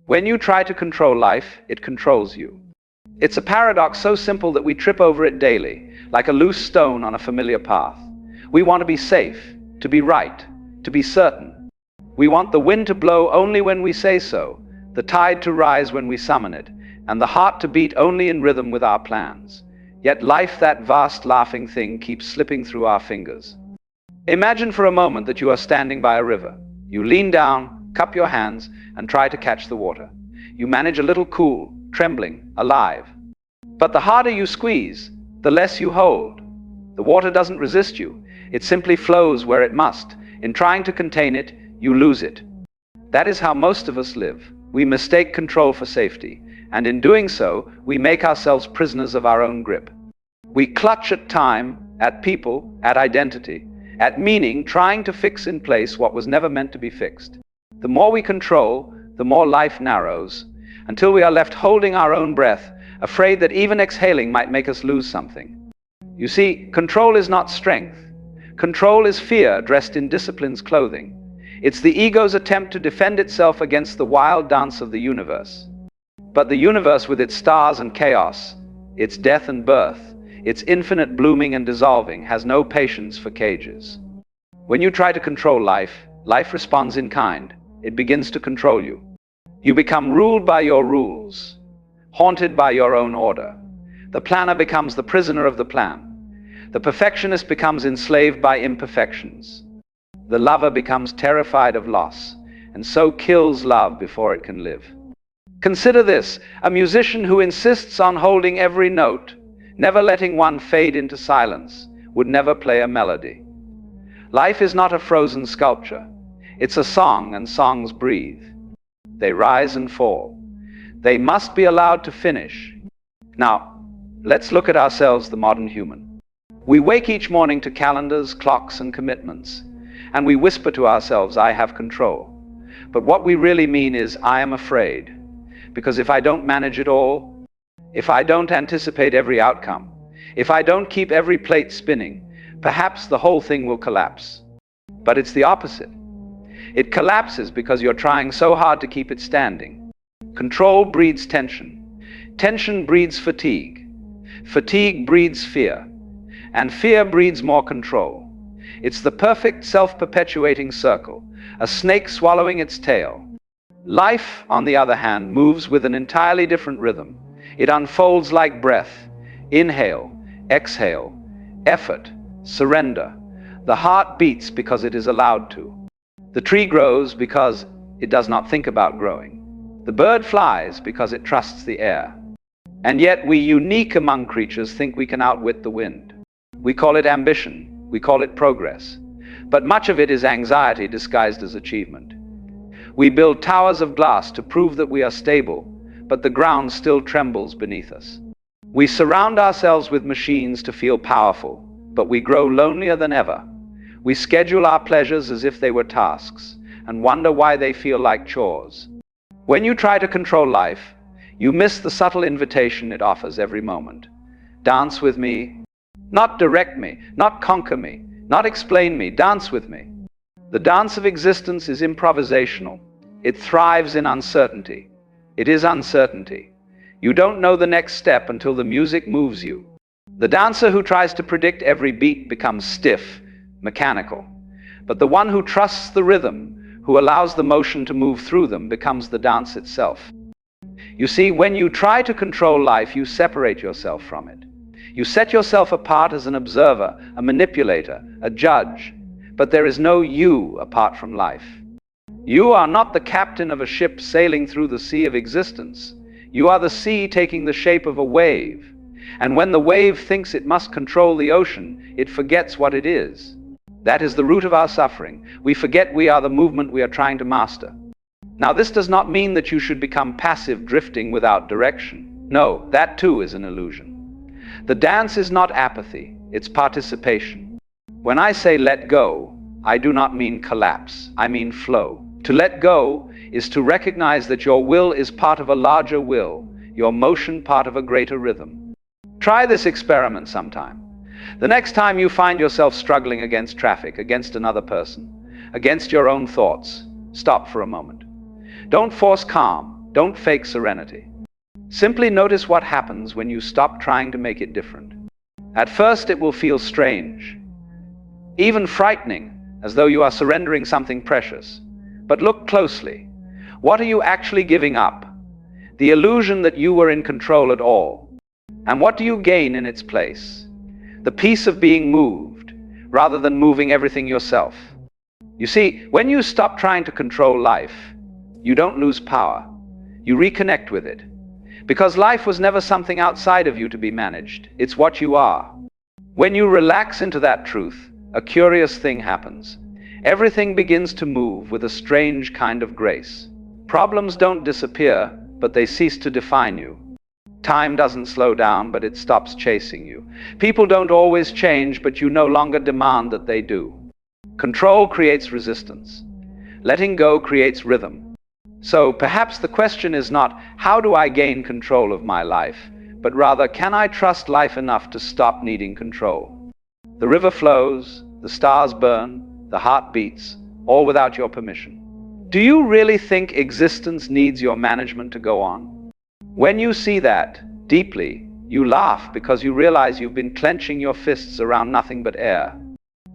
When you try to control life, it controls you. It's a paradox so simple that we trip over it daily, like a loose stone on a familiar path. We want to be safe, to be right, to be certain. We want the wind to blow only when we say so, the tide to rise when we summon it, and the heart to beat only in rhythm with our plans. Yet life, that vast laughing thing, keeps slipping through our fingers. Imagine for a moment that you are standing by a river. You lean down, cup your hands, and try to catch the water. You manage a little cool, trembling, alive. But the harder you squeeze, the less you hold. The water doesn't resist you. It simply flows where it must. In trying to contain it, you lose it. That is how most of us live. We mistake control for safety, and in doing so, we make ourselves prisoners of our own grip. We clutch at time, at people, at identity, at meaning, trying to fix in place what was never meant to be fixed. The more we control, the more life narrows, until we are left holding our own breath, afraid that even exhaling might make us lose something. You see, control is not strength. Control is fear dressed in discipline's clothing. It's the ego's attempt to defend itself against the wild dance of the universe. But the universe, with its stars and chaos, its death and birth, its infinite blooming and dissolving, has no patience for cages. When you try to control life, life responds in kind. It begins to control you. You become ruled by your rules, haunted by your own order. The planner becomes the prisoner of the plan. The perfectionist becomes enslaved by imperfections. The lover becomes terrified of loss, and so kills love before it can live. Consider this: a musician who insists on holding every note, never letting one fade into silence, would never play a melody. Life is not a frozen sculpture. It's a song, and songs breathe. They rise and fall. They must be allowed to finish. Now, let's look at ourselves, the modern human. We wake each morning to calendars, clocks, and commitments, and we whisper to ourselves, "I have control." But what we really mean is, "I am afraid." Because if I don't manage it all, if I don't anticipate every outcome, if I don't keep every plate spinning, perhaps the whole thing will collapse. But it's the opposite. It collapses because you're trying so hard to keep it standing. Control breeds tension. Tension breeds fatigue. Fatigue breeds fear. And fear breeds more control. It's the perfect self-perpetuating circle, a snake swallowing its tail. Life, on the other hand, moves with an entirely different rhythm. It unfolds like breath. Inhale, exhale, effort, surrender. The heart beats because it is allowed to. The tree grows because it does not think about growing. The bird flies because it trusts the air. And yet we, unique among creatures, think we can outwit the wind. We call it ambition. We call it progress. But much of it is anxiety disguised as achievement. We build towers of glass to prove that we are stable, but the ground still trembles beneath us. We surround ourselves with machines to feel powerful, but we grow lonelier than ever. We schedule our pleasures as if they were tasks, and wonder why they feel like chores. When you try to control life, you miss the subtle invitation it offers every moment. Dance with me. Not direct me, not conquer me, not explain me, dance with me. The dance of existence is improvisational. It thrives in uncertainty. It is uncertainty. You don't know the next step until the music moves you. The dancer who tries to predict every beat becomes stiff, mechanical. But the one who trusts the rhythm, who allows the motion to move through them, becomes the dance itself. You see, when you try to control life, you separate yourself from it. You set yourself apart as an observer, a manipulator, a judge. But there is no you apart from life. You are not the captain of a ship sailing through the sea of existence. You are the sea taking the shape of a wave. And when the wave thinks it must control the ocean, it forgets what it is. That is the root of our suffering. We forget we are the movement we are trying to master. Now, this does not mean that you should become passive, drifting without direction. No, that too is an illusion. The dance is not apathy, it's participation. When I say let go, I do not mean collapse, I mean flow. To let go is to recognize that your will is part of a larger will, your motion part of a greater rhythm. Try this experiment sometime. The next time you find yourself struggling against traffic, against another person, against your own thoughts, stop for a moment. Don't force calm, Don't fake serenity. Simply notice what happens when you stop trying to make it different. At first it will feel strange, even frightening, as though you are surrendering something precious. But look closely. What are you actually giving up? The illusion that you were in control at all. And what do you gain in its place? The peace of being moved, rather than moving everything yourself. You see, when you stop trying to control life, you don't lose power. You reconnect with it. Because life was never something outside of you to be managed. It's what you are. When you relax into that truth, a curious thing happens. Everything begins to move with a strange kind of grace. Problems don't disappear, but they cease to define you. Time doesn't slow down, but it stops chasing you. People don't always change, but you no longer demand that they do. Control creates resistance. Letting go creates rhythm. So perhaps the question is not, how do I gain control of my life? But rather, can I trust life enough to stop needing control? The river flows, the stars burn, the heart beats, all without your permission. Do you really think existence needs your management to go on? When you see that deeply, you laugh because you realize you've been clenching your fists around nothing but air.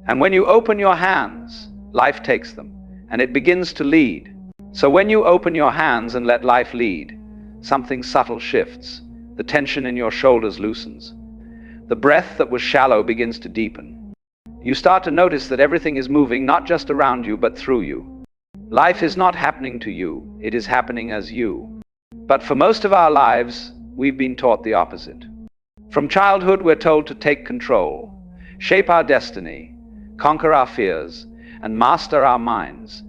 And when you open your hands, life takes them, and it begins to lead. So when you open your hands and let life lead, something subtle shifts. The tension in your shoulders loosens. The breath that was shallow begins to deepen. You start to notice that everything is moving not just around you, but through you. Life is not happening to you, it is happening as you. But for most of our lives, we've been taught the opposite. From childhood, we're told to take control, shape our destiny, conquer our fears, and master our minds.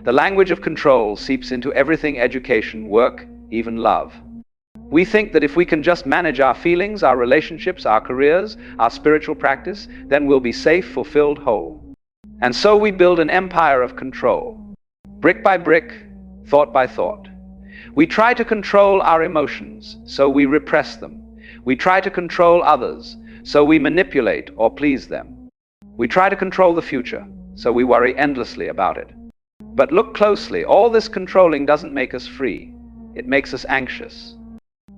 The language of control seeps into everything: education, work, even love. We think that if we can just manage our feelings, our relationships, our careers, our spiritual practice, then we'll be safe, fulfilled, whole. And so we build an empire of control, brick by brick, thought by thought. We try to control our emotions, so we repress them. We try to control others, so we manipulate or please them. We try to control the future, so we worry endlessly about it. But look closely, all this controlling doesn't make us free. It makes us anxious.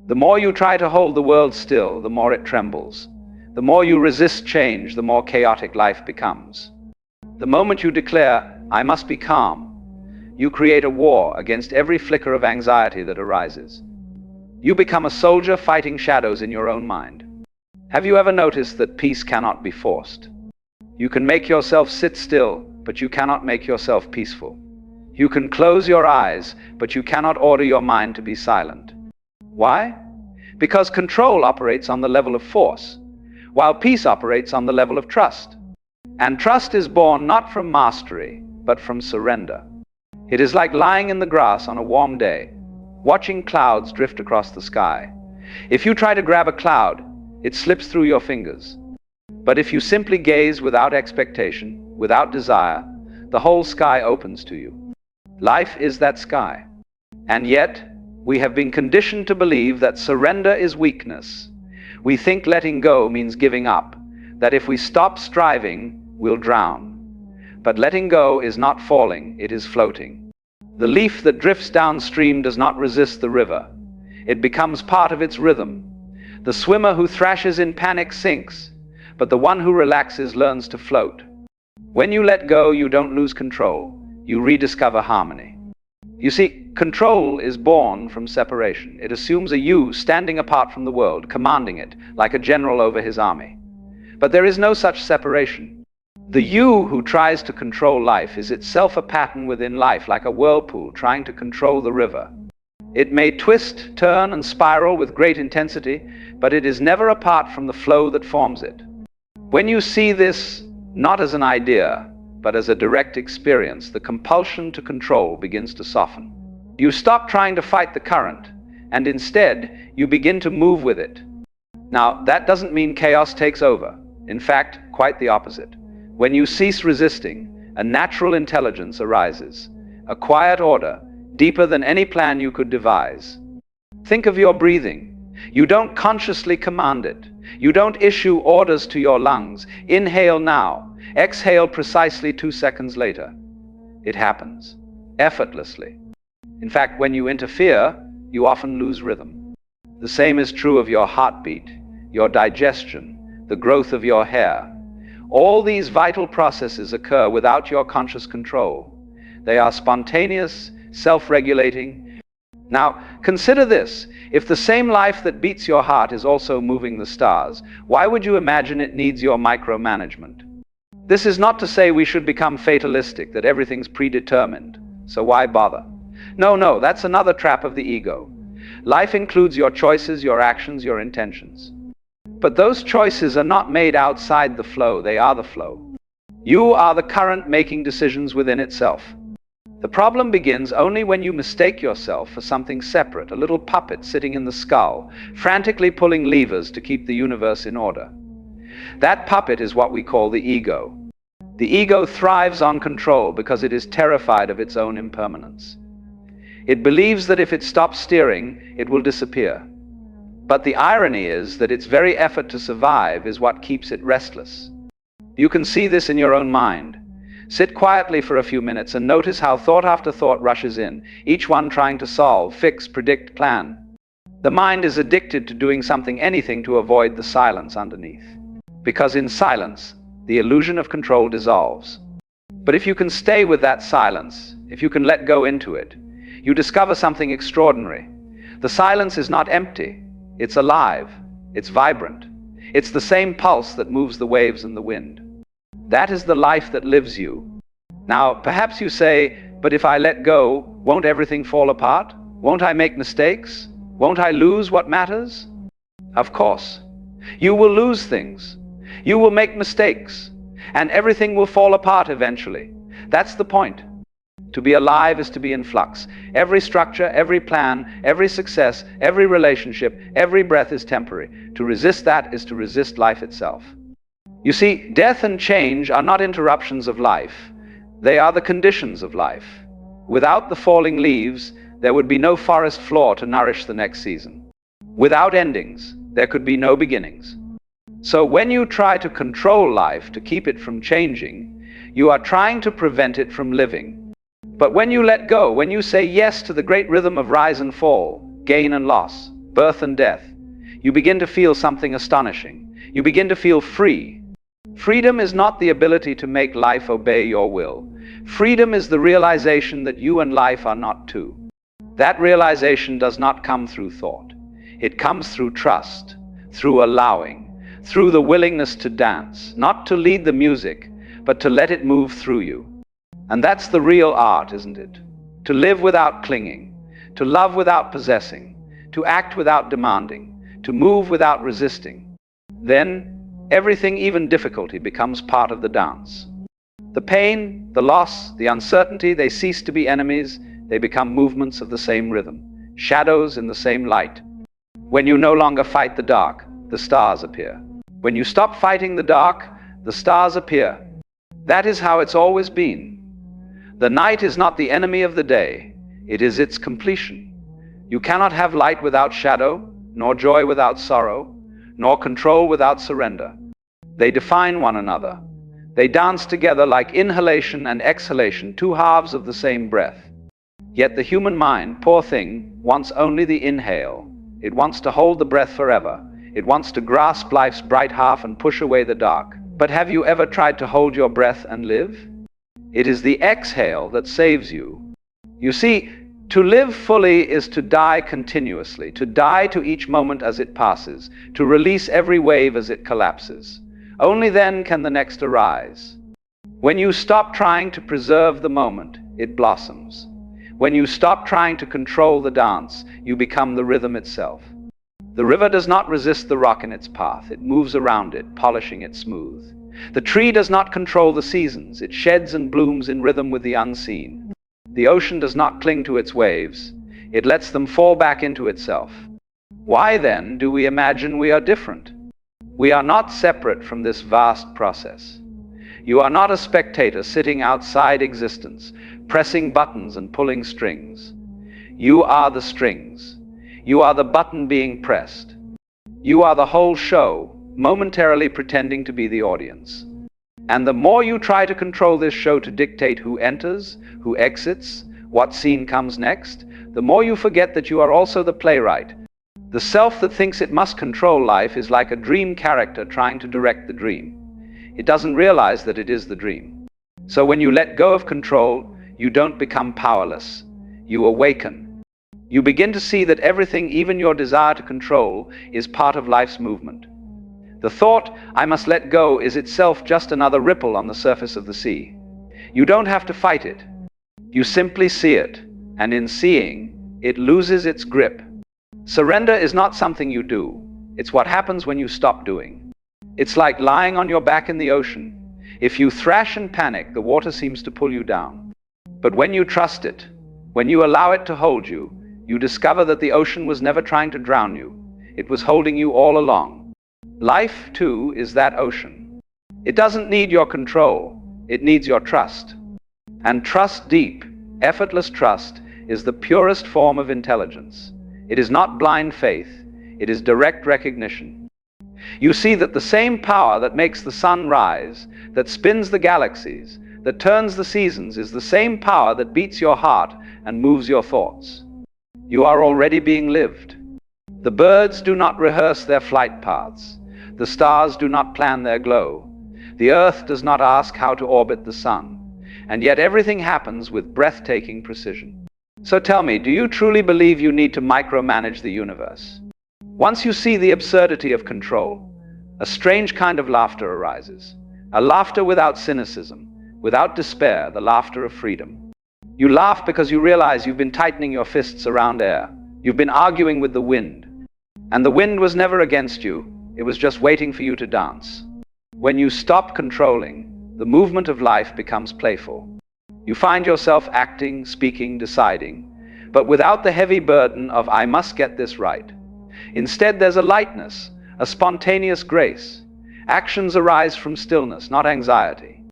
The more you try to hold the world still, the more it trembles. The more you resist change, the more chaotic life becomes. The moment you declare, "I must be calm," you create a war against every flicker of anxiety that arises. You become a soldier fighting shadows in your own mind. Have you ever noticed that peace cannot be forced? You can make yourself sit still, but you cannot make yourself peaceful. You can close your eyes, but you cannot order your mind to be silent. Why? Because control operates on the level of force, while peace operates on the level of trust. And trust is born not from mastery, but from surrender. It is like lying in the grass on a warm day, watching clouds drift across the sky. If you try to grab a cloud, it slips through your fingers. But if you simply gaze without expectation, without desire, the whole sky opens to you. Life is that sky. And yet, we have been conditioned to believe that surrender is weakness. We think letting go means giving up, that if we stop striving, we'll drown. But letting go is not falling, it is floating. The leaf that drifts downstream does not resist the river. It becomes part of its rhythm. The swimmer who thrashes in panic sinks, but the one who relaxes learns to float. When you let go, you don't lose control. You rediscover harmony. You see, control is born from separation. It assumes a you standing apart from the world, commanding it, like a general over his army. But there is no such separation. The you who tries to control life is itself a pattern within life, like a whirlpool trying to control the river. It may twist, turn, and spiral with great intensity, but it is never apart from the flow that forms it. When you see this not as an idea, but as a direct experience, the compulsion to control begins to soften. You stop trying to fight the current, and instead, you begin to move with it. Now, that doesn't mean chaos takes over. In fact, quite the opposite. When you cease resisting, a natural intelligence arises, a quiet order, deeper than any plan you could devise. Think of your breathing. You don't consciously command it. You don't issue orders to your lungs. Inhale now, exhale precisely 2 seconds later. It happens, effortlessly. In fact, when you interfere, you often lose rhythm. The same is true of your heartbeat, your digestion, the growth of your hair. All these vital processes occur without your conscious control. They are spontaneous, self-regulating. Now, consider this. If the same life that beats your heart is also moving the stars, why would you imagine it needs your micromanagement? This is not to say we should become fatalistic, that everything's predetermined. So why bother? No, that's another trap of the ego. Life includes your choices, your actions, your intentions. But those choices are not made outside the flow, they are the flow. You are the current making decisions within itself. The problem begins only when you mistake yourself for something separate, a little puppet sitting in the skull, frantically pulling levers to keep the universe in order. That puppet is what we call the ego. The ego thrives on control because it is terrified of its own impermanence. It believes that if it stops steering, it will disappear. But the irony is that its very effort to survive is what keeps it restless. You can see this in your own mind. Sit quietly for a few minutes and notice how thought after thought rushes in, each one trying to solve, fix, predict, plan. The mind is addicted to doing something, anything, to avoid the silence underneath. Because in silence, the illusion of control dissolves. But if you can stay with that silence, if you can let go into it, you discover something extraordinary. The silence is not empty. It's alive. It's vibrant. It's the same pulse that moves the waves and the wind. That is the life that lives you. Now, perhaps you say, but if I let go, won't everything fall apart? Won't I make mistakes? Won't I lose what matters? Of course. You will lose things. You will make mistakes. And everything will fall apart eventually. That's the point. To be alive is to be in flux. Every structure, every plan, every success, every relationship, every breath is temporary. To resist that is to resist life itself. You see, death and change are not interruptions of life. They are the conditions of life. Without the falling leaves, there would be no forest floor to nourish the next season. Without endings, there could be no beginnings. So when you try to control life to keep it from changing, you are trying to prevent it from living. But when you let go, when you say yes to the great rhythm of rise and fall, gain and loss, birth and death, you begin to feel something astonishing. You begin to feel free. Freedom is not the ability to make life obey your will. Freedom is the realization that you and life are not two. That realization does not come through thought. It comes through trust, through allowing, through the willingness to dance, not to lead the music, but to let it move through you. And that's the real art, isn't it? To live without clinging, to love without possessing, to act without demanding, to move without resisting. Then, everything, even difficulty, becomes part of the dance. The pain, the loss, the uncertainty, they cease to be enemies. They become movements of the same rhythm, shadows in the same light. When you no longer fight the dark, the stars appear. When you stop fighting the dark, the stars appear. That is how it's always been. The night is not the enemy of the day. It is its completion. You cannot have light without shadow, nor joy without sorrow, nor control without surrender. They define one another. They dance together like inhalation and exhalation, two halves of the same breath. Yet the human mind, poor thing, wants only the inhale. It wants to hold the breath forever. It wants to grasp life's bright half and push away the dark. But have you ever tried to hold your breath and live? It is the exhale that saves you. You see, to live fully is to die continuously, to die to each moment as it passes, to release every wave as it collapses. Only then can the next arise. When you stop trying to preserve the moment, it blossoms. When you stop trying to control the dance, you become the rhythm itself. The river does not resist the rock in its path. It moves around it, polishing it smooth. The tree does not control the seasons. It sheds and blooms in rhythm with the unseen. The ocean does not cling to its waves. It lets them fall back into itself. Why then do we imagine we are different? We are not separate from this vast process. You are not a spectator sitting outside existence, pressing buttons and pulling strings. You are the strings. You are the button being pressed. You are the whole show, momentarily pretending to be the audience. And the more you try to control this show to dictate who enters, who exits, What scene comes next, the more you forget that you are also the playwright. The self that thinks it must control life is like a dream character trying to direct the dream. It doesn't realize that it is the dream. So when you let go of control, you don't become powerless. You awaken. You begin to see that everything, even your desire to control, is part of life's movement. The thought, "I must let go," is itself just another ripple on the surface of the sea. You don't have to fight it. You simply see it, and in seeing, it loses its grip. Surrender is not something you do. It's what happens when you stop doing. It's like lying on your back in the ocean. If you thrash and panic, the water seems to pull you down. But when you trust it, when you allow it to hold you, you discover that the ocean was never trying to drown you. It was holding you all along. Life, too, is that ocean. It doesn't need your control. It needs your trust. And trust, deep, effortless trust, is the purest form of intelligence. It is not blind faith. It is direct recognition. You see that the same power that makes the sun rise, that spins the galaxies, that turns the seasons, is the same power that beats your heart and moves your thoughts. You are already being lived. The birds do not rehearse their flight paths. The stars do not plan their glow. The earth does not ask how to orbit the sun. And yet everything happens with breathtaking precision. So tell me, do you truly believe you need to micromanage the universe? Once you see the absurdity of control, a strange kind of laughter arises. A laughter without cynicism, without despair, the laughter of freedom. You laugh because you realize you've been tightening your fists around air. You've been arguing with the wind. And the wind was never against you. It was just waiting for you to dance. When you stop controlling, the movement of life becomes playful. You find yourself acting, speaking, deciding, but without the heavy burden of "I must get this right." Instead, there's a lightness, a spontaneous grace. Actions arise from stillness, not anxiety.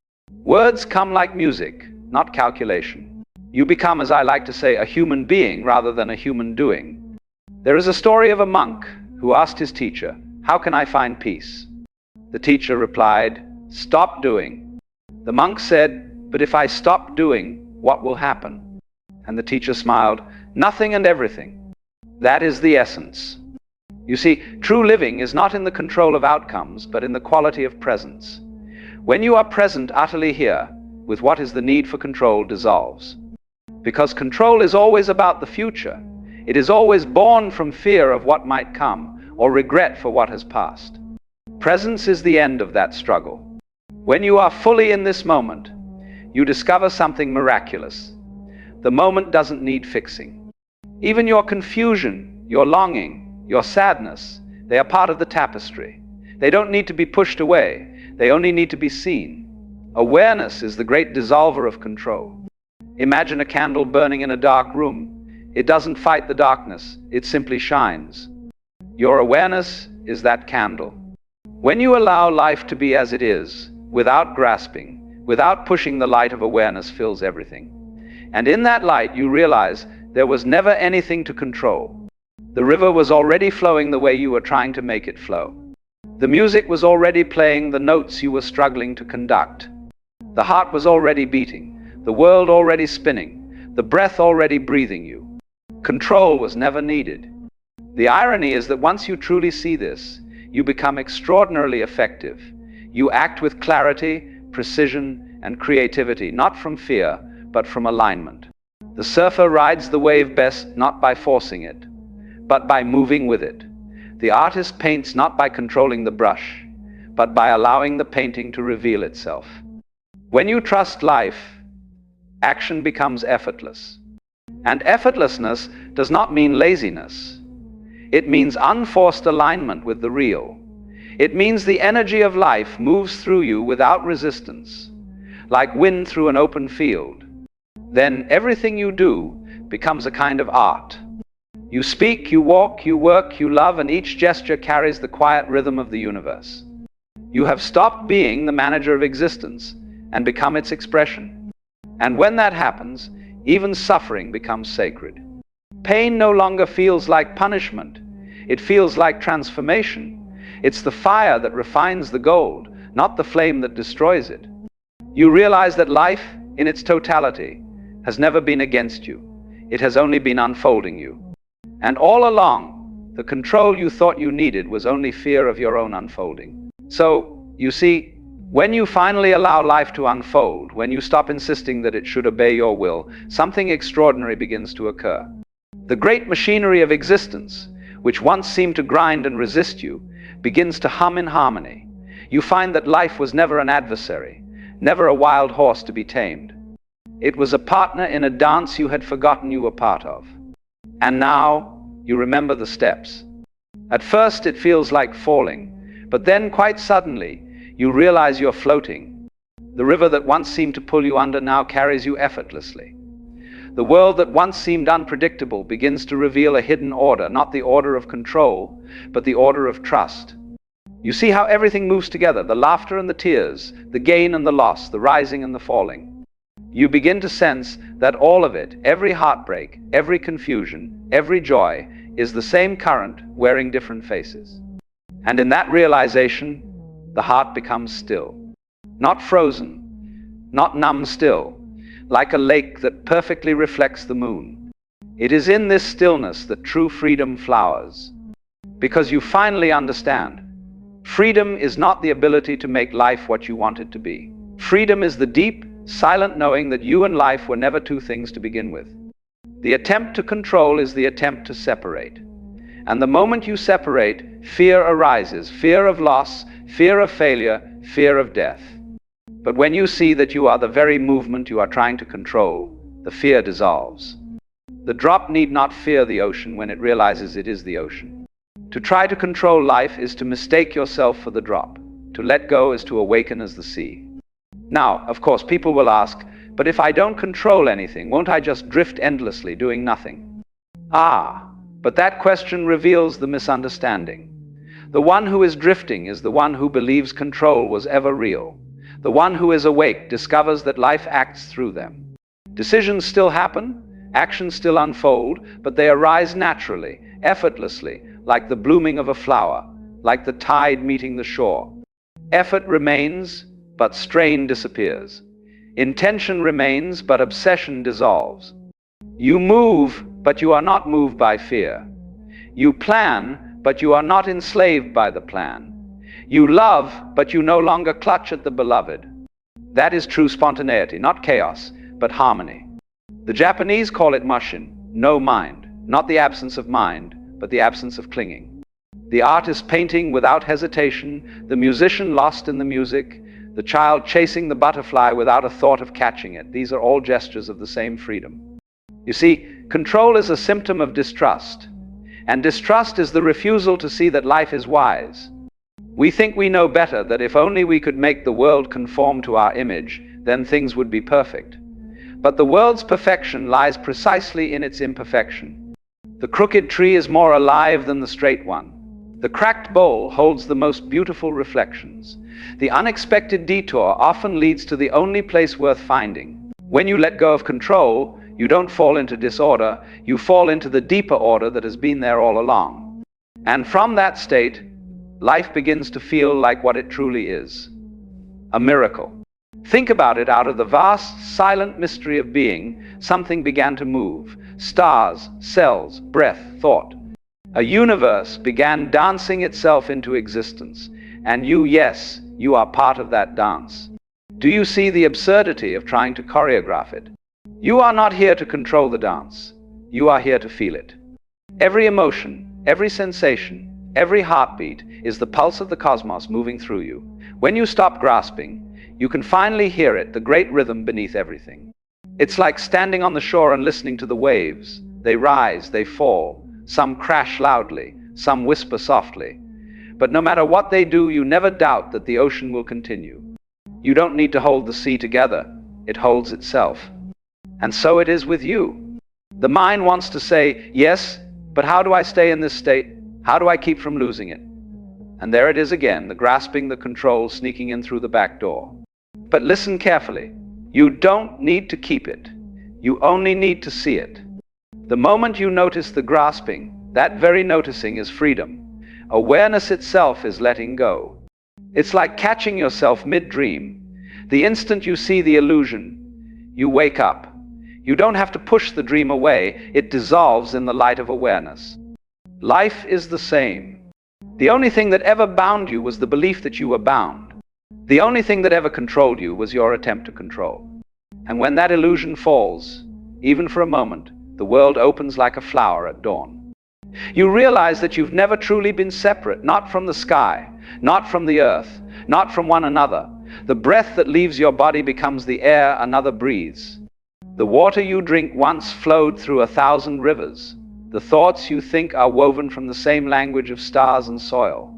Words come like music, not calculation. You become, as I like to say, a human being rather than a human doing. There is a story of a monk who asked his teacher, "How can I find peace?" The teacher replied, "Stop doing." The monk said, "But if I stop doing, what will happen?" And the teacher smiled, "Nothing and everything." That is the essence. You see, true living is not in the control of outcomes, but in the quality of presence. When you are present utterly here, with what is the need for control dissolves. Because control is always about the future. It is always born from fear of what might come, or regret for what has passed. Presence is the end of that struggle. When you are fully in this moment, you discover something miraculous. The moment doesn't need fixing. Even your confusion, your longing, your sadness, they are part of the tapestry. They don't need to be pushed away. They only need to be seen. Awareness is the great dissolver of control. Imagine a candle burning in a dark room. It doesn't fight the darkness. It simply shines. Your awareness is that candle. When you allow life to be as it is, without grasping, without pushing, the light of awareness fills everything. And in that light, you realize there was never anything to control. The river was already flowing the way you were trying to make it flow. The music was already playing the notes you were struggling to conduct. The heart was already beating, the world already spinning, the breath already breathing you. Control was never needed. The irony is that once you truly see this, you become extraordinarily effective. You act with clarity, precision, and creativity, not from fear, but from alignment. The surfer rides the wave best not by forcing it, but by moving with it. The artist paints not by controlling the brush, but by allowing the painting to reveal itself. When you trust life, action becomes effortless. And effortlessness does not mean laziness. It means unforced alignment with the real. It means the energy of life moves through you without resistance, like wind through an open field. Then everything you do becomes a kind of art. You speak, you walk, you work, you love, and each gesture carries the quiet rhythm of the universe. You have stopped being the manager of existence and become its expression. And when that happens, even suffering becomes sacred. Pain no longer feels like punishment. It feels like transformation. It's the fire that refines the gold, not the flame that destroys it. You realize that life, in its totality, has never been against you. It has only been unfolding you. And all along, the control you thought you needed was only fear of your own unfolding. So, you see, when you finally allow life to unfold, when you stop insisting that it should obey your will, something extraordinary begins to occur. The great machinery of existence, which once seemed to grind and resist you, begins to hum in harmony. You find that life was never an adversary, never a wild horse to be tamed. It was a partner in a dance you had forgotten you were part of. And now, you remember the steps. At first it feels like falling, but then quite suddenly, you realize you're floating. The river that once seemed to pull you under now carries you effortlessly. The world that once seemed unpredictable begins to reveal a hidden order, not the order of control, but the order of trust. You see how everything moves together, the laughter and the tears, the gain and the loss, the rising and the falling. You begin to sense that all of it, every heartbreak, every confusion, every joy, is the same current wearing different faces. And in that realization, the heart becomes still. Not frozen, not numb, still, like a lake that perfectly reflects the moon. It is in this stillness that true freedom flowers. Because you finally understand, freedom is not the ability to make life what you want it to be. Freedom is the deep, silent knowing that you and life were never two things to begin with. The attempt to control is the attempt to separate. And the moment you separate, fear arises, fear of loss, fear of failure, fear of death. But when you see that you are the very movement you are trying to control, the fear dissolves. The drop need not fear the ocean when it realizes it is the ocean. To try to control life is to mistake yourself for the drop. To let go is to awaken as the sea. Now, of course, people will ask, but if I don't control anything, won't I just drift endlessly doing nothing? But that question reveals the misunderstanding. The one who is drifting is the one who believes control was ever real. The one who is awake discovers that life acts through them. Decisions still happen, actions still unfold, but they arise naturally, effortlessly, like the blooming of a flower, like the tide meeting the shore. Effort remains, but strain disappears. Intention remains, but obsession dissolves. You move, but you are not moved by fear. You plan, but you are not enslaved by the plan. You love, but you no longer clutch at the beloved. That is true spontaneity, not chaos, but harmony. The Japanese call it mushin, no mind, not the absence of mind, but the absence of clinging. The artist painting without hesitation, the musician lost in the music, the child chasing the butterfly without a thought of catching it. These are all gestures of the same freedom. You see, control is a symptom of distrust, and distrust is the refusal to see that life is wise. We think we know better, that if only we could make the world conform to our image, then things would be perfect. But the world's perfection lies precisely in its imperfection. The crooked tree is more alive than the straight one. The cracked bowl holds the most beautiful reflections. The unexpected detour often leads to the only place worth finding. When you let go of control, you don't fall into disorder, you fall into the deeper order that has been there all along. And from that state, life begins to feel like what it truly is. A miracle. Think about it. Out of the vast, silent mystery of being, something began to move. Stars, cells, breath, thought. A universe began dancing itself into existence. And you, yes, you are part of that dance. Do you see the absurdity of trying to choreograph it? You are not here to control the dance. You are here to feel it. Every emotion, every sensation, every heartbeat is the pulse of the cosmos moving through you. When you stop grasping, you can finally hear it, the great rhythm beneath everything. It's like standing on the shore and listening to the waves. They rise, they fall. Some crash loudly, some whisper softly. But no matter what they do, you never doubt that the ocean will continue. You don't need to hold the sea together. It holds itself. And so it is with you. The mind wants to say, yes, but how do I stay in this state? How do I keep from losing it? And there it is again, the grasping, the control sneaking in through the back door. But listen carefully. You don't need to keep it. You only need to see it. The moment you notice the grasping, that very noticing is freedom. Awareness itself is letting go. It's like catching yourself mid-dream. The instant you see the illusion, you wake up. You don't have to push the dream away. It dissolves in the light of awareness. Life is the same. The only thing that ever bound you was the belief that you were bound. The only thing that ever controlled you was your attempt to control. And when that illusion falls, even for a moment, the world opens like a flower at dawn. You realize that you've never truly been separate, not from the sky, not from the earth, not from one another. The breath that leaves your body becomes the air another breathes. The water you drink once flowed through 1,000 rivers. The thoughts you think are woven from the same language of stars and soil.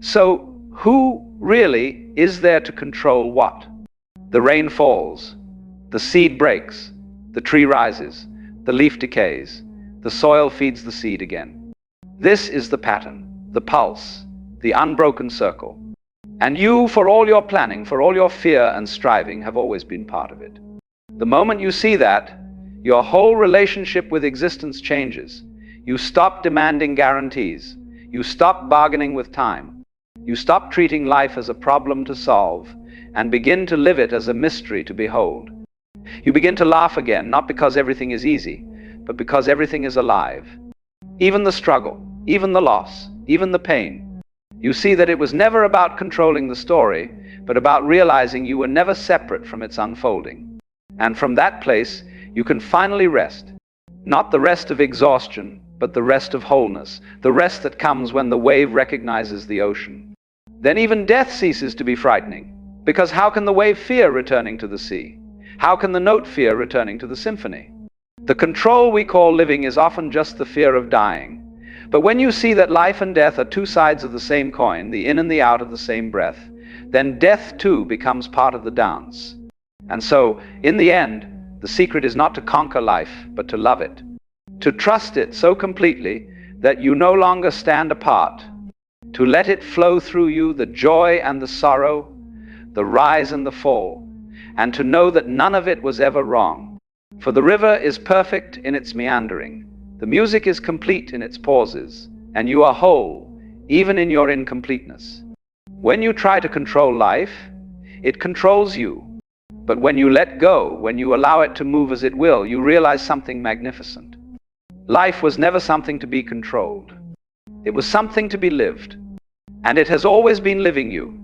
So, who really is there to control what? The rain falls, the seed breaks, the tree rises, the leaf decays, the soil feeds the seed again. This is the pattern, the pulse, the unbroken circle. And you, for all your planning, for all your fear and striving, have always been part of it. The moment you see that, your whole relationship with existence changes. You stop demanding guarantees. You stop bargaining with time. You stop treating life as a problem to solve and begin to live it as a mystery to behold. You begin to laugh again, not because everything is easy, but because everything is alive. Even the struggle, even the loss, even the pain. You see that it was never about controlling the story, but about realizing you were never separate from its unfolding. And from that place, you can finally rest. Not the rest of exhaustion, but the rest of wholeness, the rest that comes when the wave recognizes the ocean. Then even death ceases to be frightening, because how can the wave fear returning to the sea? How can the note fear returning to the symphony? The control we call living is often just the fear of dying. But when you see that life and death are two sides of the same coin, the in and the out of the same breath, then death too becomes part of the dance. And so, in the end, the secret is not to conquer life, but to love it. To trust it so completely that you no longer stand apart. To let it flow through you, the joy and the sorrow, the rise and the fall. And to know that none of it was ever wrong. For the river is perfect in its meandering. The music is complete in its pauses. And you are whole, even in your incompleteness. When you try to control life, it controls you. But when you let go, when you allow it to move as it will, you realize something magnificent. Life was never something to be controlled. It was something to be lived. And it has always been living you.